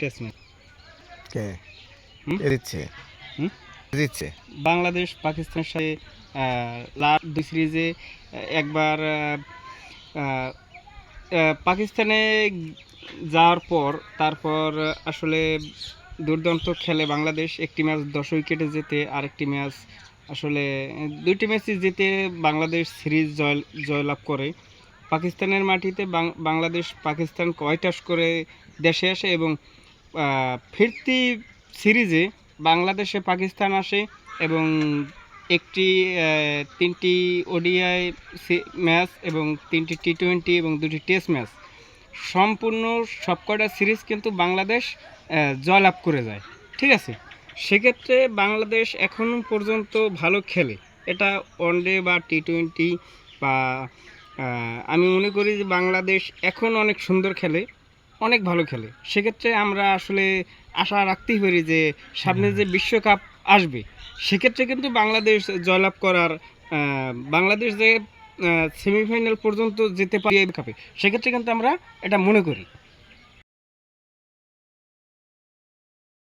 Test match. কে হুম? দিচ্ছে হুম? দিচ্ছে বাংলাদেশ পাকিস্তানের সাথে লাস্ট 2 সিরিজে একবার আহ, পাকিস্তানে যাওয়ার পর তারপর আসলে দুর্দান্ত খেলে বাংলাদেশ। একটি ম্যাচ 10 উইকেটে জিতে, আরেকটি ম্যাচ আসলে দুইটি ম্যাচই জিতে বাংলাদেশ সিরিজ জয়লাভ করে। পাকিস্তানের মাটিতে বাংলাদেশ পাকিস্তান কয়টাস করে দেশে আসে এবং ফিরতি সিরিজে বাংলাদেশে পাকিস্তান আসে এবং একটি 3টি ওডিআই ম্যাচ এবং 3টি টি20 এবং 2টি টেস্ট ম্যাচ সম্পূর্ণ সবকটা সিরিজ কিন্তু বাংলাদেশ জয়লাভ করে যায়। ঠিক আছে, সেক্ষেত্রে বাংলাদেশ এখনও পর্যন্ত ভালো খেলে। এটা ওয়ানডে বা টি20 বা আমি মনে করি যে বাংলাদেশ এখন অনেক সুন্দর খেলে, অনেক ভালো খেলে। সেক্ষেত্রে আমরা আসলে আশা রাখতেই পারি যে সামনে যে বিশ্বকাপ আসবে সেক্ষেত্রে কিন্তু বাংলাদেশ জয়লাভ করার বাংলাদেশ যে সেমিফাইনাল পর্যন্ত যেতে পারি এই কাপে, সেক্ষেত্রে কিন্তু আমরা এটা মনে করি।